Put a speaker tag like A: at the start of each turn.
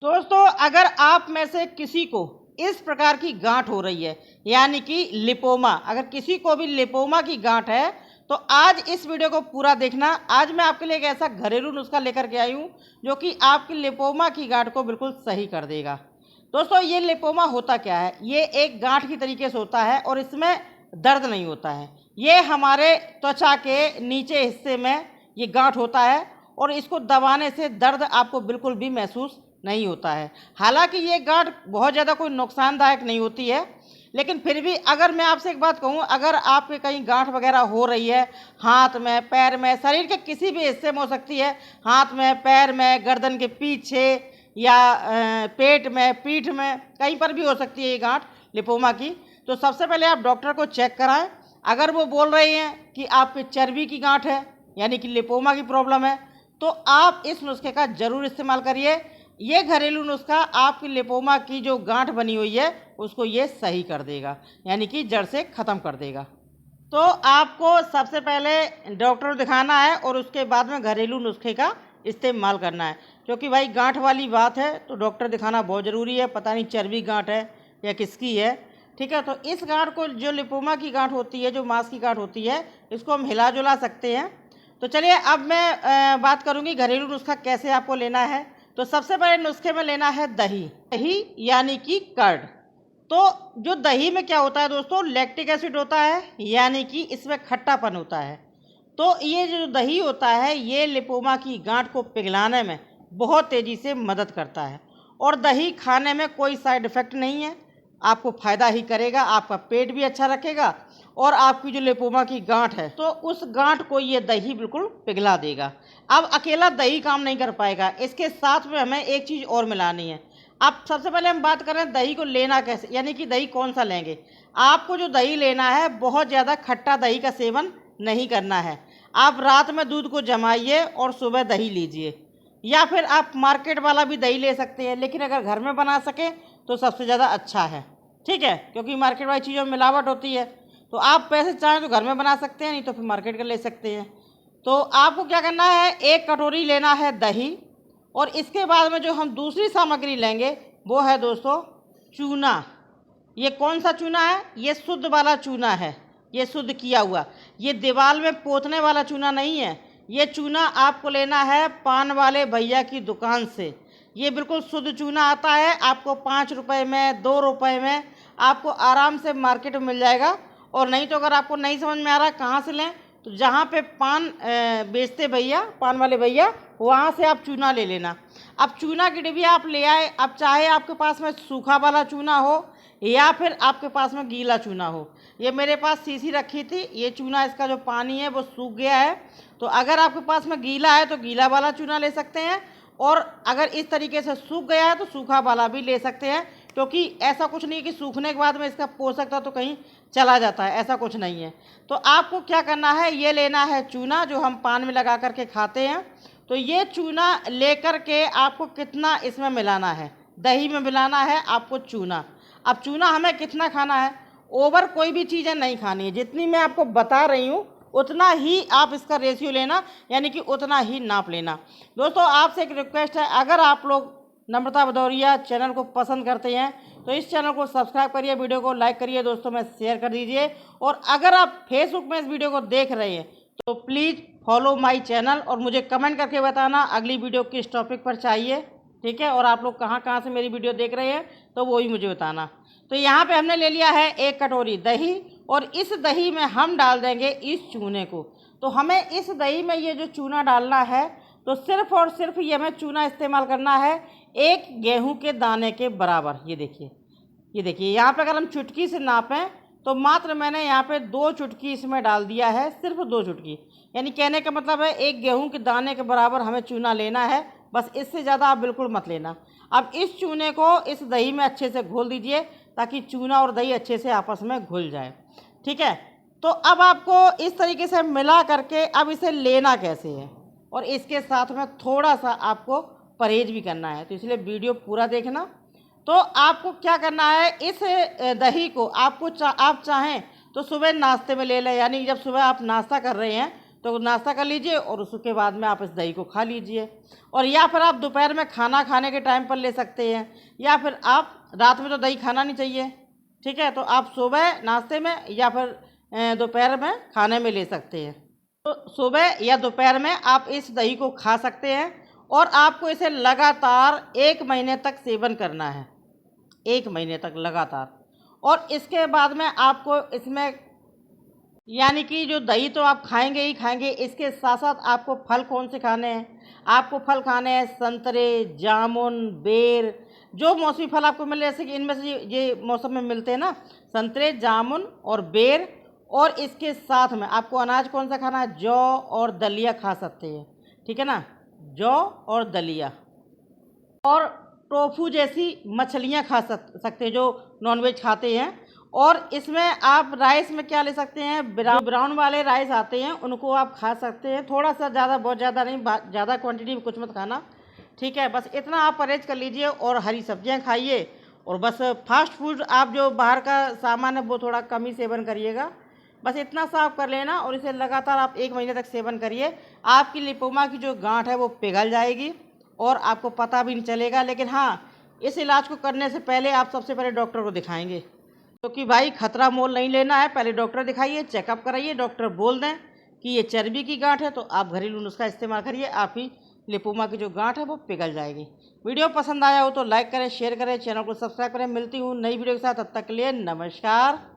A: दोस्तों, अगर आप में से किसी को इस प्रकार की गांठ हो रही है, यानी कि लिपोमा, अगर किसी को भी लिपोमा की गांठ है, तो आज इस वीडियो को पूरा देखना। आज मैं आपके लिए एक ऐसा घरेलू नुस्खा लेकर के आई हूँ जो कि आपकी लिपोमा की गांठ को बिल्कुल सही कर देगा। दोस्तों, ये लिपोमा होता क्या है? ये एक गांठ की तरीके से होता है और इसमें दर्द नहीं होता है। ये हमारे त्वचा के नीचे हिस्से में ये गांठ होता है और इसको दबाने से दर्द आपको बिल्कुल भी महसूस नहीं होता है। हालांकि ये गांठ बहुत ज़्यादा कोई नुकसानदायक नहीं होती है, लेकिन फिर भी अगर मैं आपसे एक बात कहूँ, अगर आपके कहीं गांठ वगैरह हो रही है, हाथ में, पैर में, शरीर के किसी भी हिस्से में हो सकती है, हाथ में, पैर में, गर्दन के पीछे या पेट में, पीठ में, कहीं पर भी हो सकती है ये गांठ लिपोमा की, तो सबसे पहले आप डॉक्टर को चेक कराएं। अगर वो बोल रहे हैं कि आपके चर्बी की गांठ है, यानी कि लिपोमा की प्रॉब्लम है, तो आप इस नुस्खे का ज़रूर इस्तेमाल करिए। ये घरेलू नुस्खा आपकी लिपोमा की जो गांठ बनी हुई है उसको ये सही कर देगा, यानी कि जड़ से ख़त्म कर देगा। तो आपको सबसे पहले डॉक्टर को दिखाना है और उसके बाद में घरेलू नुस्खे का इस्तेमाल करना है, क्योंकि भाई गांठ वाली बात है तो डॉक्टर दिखाना बहुत ज़रूरी है। पता नहीं चर्बी गांठ है या किसकी है, ठीक है। तो इस गांठ को, जो लिपोमा की गांठ होती है, जो मांस की गांठ होती है, इसको हम हिला जुला सकते हैं। तो चलिए अब मैं बात करूँगी घरेलू नुस्खा कैसे आपको लेना है। तो सबसे पहले नुस्खे में लेना है दही। दही यानी कि कर्ड। तो जो दही में क्या होता है दोस्तों, लैक्टिक एसिड होता है, यानी कि इसमें खट्टापन होता है। तो ये जो दही होता है ये लिपोमा की गांठ को पिघलाने में बहुत तेज़ी से मदद करता है और दही खाने में कोई साइड इफ़ेक्ट नहीं है, आपको फ़ायदा ही करेगा, आपका पेट भी अच्छा रखेगा और आपकी जो लिपोमा की गांठ है तो उस गांठ को ये दही बिल्कुल पिघला देगा। अब अकेला दही काम नहीं कर पाएगा, इसके साथ में हमें एक चीज़ और मिलानी है। अब सबसे पहले हम बात करें दही को लेना कैसे, यानी कि दही कौन सा लेंगे। आपको जो दही लेना है, बहुत ज़्यादा खट्टा दही का सेवन नहीं करना है। आप रात में दूध को जमाइए और सुबह दही लीजिए, या फिर आप मार्केट वाला भी दही ले सकते हैं, लेकिन अगर घर में बना सकें तो सबसे ज़्यादा अच्छा है, ठीक है, क्योंकि मार्केट वाली चीज़ों में मिलावट होती है। तो आप पैसे चाहें तो घर में बना सकते हैं, नहीं तो फिर मार्केट का ले सकते हैं। तो आपको क्या करना है, एक कटोरी लेना है दही और इसके बाद में जो हम दूसरी सामग्री लेंगे वो है दोस्तों चूना। ये कौन सा चूना है? ये शुद्ध वाला चूना है, ये शुद्ध किया हुआ, ये दीवार में पोतने वाला चूना नहीं है। ये चूना आपको लेना है पान वाले भैया की दुकान से। ये बिल्कुल शुद्ध चूना आता है, आपको 5 रुपये में, 2 रुपये में आपको आराम से मार्केट में मिल जाएगा। और नहीं तो अगर आपको नहीं समझ में आ रहा कहाँ से लें, तो जहाँ पे पान बेचते भैया, पान वाले भैया, वहाँ से आप चूना ले लेना। अब चूना की डिब्बी आप ले आए, अब चाहे आपके पास में सूखा वाला चूना हो या फिर आपके पास में गीला चूना हो। ये मेरे पास शीशी रखी थी, ये चूना, इसका जो पानी है वो सूख गया है। तो अगर आपके पास में गीला है तो गीला वाला चूना ले सकते हैं, और अगर इस तरीके से सूख गया है तो सूखा वाला भी ले सकते हैं, क्योंकि ऐसा कुछ नहीं कि सूखने के बाद में इसका पोषक तत्व तो कहीं चला जाता है, ऐसा कुछ नहीं है। तो आपको क्या करना है, ये लेना है चूना जो हम पान में लगा करके खाते हैं। तो ये चूना लेकर के आपको कितना इसमें मिलाना है, दही में मिलाना है आपको चूना। अब चूना हमें कितना खाना है, ओवर कोई भी चीज़ें नहीं खानी है, जितनी मैं आपको बता रही हूँ उतना ही आप इसका रेशियो लेना, यानी कि उतना ही नाप लेना। दोस्तों, आपसे एक रिक्वेस्ट है, अगर आप लोग नम्रता भदौरिया चैनल को पसंद करते हैं तो इस चैनल को सब्सक्राइब करिए, वीडियो को लाइक करिए, दोस्तों में शेयर कर दीजिए। और अगर आप फेसबुक में इस वीडियो को देख रहे हैं तो प्लीज़ फॉलो माय चैनल और मुझे कमेंट करके बताना अगली वीडियो किस टॉपिक पर चाहिए, ठीक है। और आप लोग कहाँ कहाँ से मेरी वीडियो देख रहे हैं तो वो ही मुझे बताना। तो यहाँ पे हमने ले लिया है 1 कटोरी दही और इस दही में हम डाल देंगे इस चूने को। तो हमें इस दही में ये जो चूना डालना है, तो सिर्फ और सिर्फ ये हमें चूना इस्तेमाल करना है 1 गेहूं के दाने के बराबर। ये देखिए, ये देखिए, यहाँ पे अगर हम चुटकी से नापें तो मात्र मैंने यहाँ पे 2 चुटकी इसमें डाल दिया है, सिर्फ 2 चुटकी। यानी कहने का मतलब है 1 गेहूं के दाने के बराबर हमें चूना लेना है, बस इससे ज़्यादा आप बिल्कुल मत लेना। अब इस चूने को इस दही में अच्छे से घोल दीजिए ताकि चूना और दही अच्छे से आपस में घुल जाए, ठीक है। तो अब आपको इस तरीके से मिला करके अब इसे लेना कैसे है, और इसके साथ में थोड़ा सा आपको परहेज भी करना है, तो इसलिए वीडियो पूरा देखना। तो आपको क्या करना है, इस दही को आपको आप चाहें तो सुबह नाश्ते में ले लें, यानी जब सुबह आप नाश्ता कर रहे हैं तो नाश्ता कर लीजिए और उसके बाद में आप इस दही को खा लीजिए। और या फिर आप दोपहर में खाना खाने के टाइम पर ले सकते हैं, या फिर आप रात में तो दही खाना नहीं चाहिए, ठीक है, तो आप सुबह नाश्ते में या फिर दोपहर में खाने में ले सकते हैं। तो सुबह या दोपहर में आप इस दही को खा सकते हैं और आपको इसे लगातार 1 महीने तक सेवन करना है, 1 महीने तक लगातार। और इसके बाद में आपको इसमें यानी कि जो दही तो आप खाएंगे ही खाएंगे, इसके साथ साथ आपको फल कौन से खाने हैं? आपको फल खाने हैं संतरे, जामुन, बेर, जो मौसमी फल आपको मिले, जैसे कि इनमें से ये मौसम में मिलते हैं ना, संतरे, जामुन और बेर। और इसके साथ में आपको अनाज कौन सा खाना है? जौ और दलिया खा सकते हैं, ठीक है ना, जौ और दलिया। और टोफू जैसी मछलियाँ खा सकते हैं जो नॉनवेज खाते हैं। और इसमें आप राइस में क्या ले सकते हैं? ब्राउन वाले राइस आते हैं, उनको आप खा सकते हैं, थोड़ा सा, ज़्यादा, बहुत ज़्यादा नहीं, ज़्यादा क्वांटिटी में कुछ मत खाना, ठीक है। बस इतना आप परहेज कर लीजिए और हरी सब्जियां खाइए। और बस फास्ट फूड, आप जो बाहर का सामान है वो थोड़ा कम ही सेवन करिएगा। बस इतना सा आप कर लेना और इसे लगातार आप 1 महीने तक सेवन करिए। आपकी लिपोमा की जो गांठ है वो पिघल जाएगी और आपको पता भी नहीं चलेगा। लेकिन हाँ, इस इलाज को करने से पहले आप सबसे पहले डॉक्टर को दिखाएंगे, क्योंकि भाई खतरा मोल नहीं लेना है। पहले डॉक्टर दिखाइए, चेकअप कराइए, डॉक्टर बोल दें कि ये चर्बी की गांठ है तो आप घरेलू नुस्खा इस्तेमाल करिए, आपकी लिपोमा की जो गांठ है वो पिघल जाएगी। वीडियो पसंद आया हो तो लाइक करें, शेयर करें, चैनल को सब्सक्राइब करें। मिलती हूँ नई वीडियो के साथ, तब तक के लिए नमस्कार।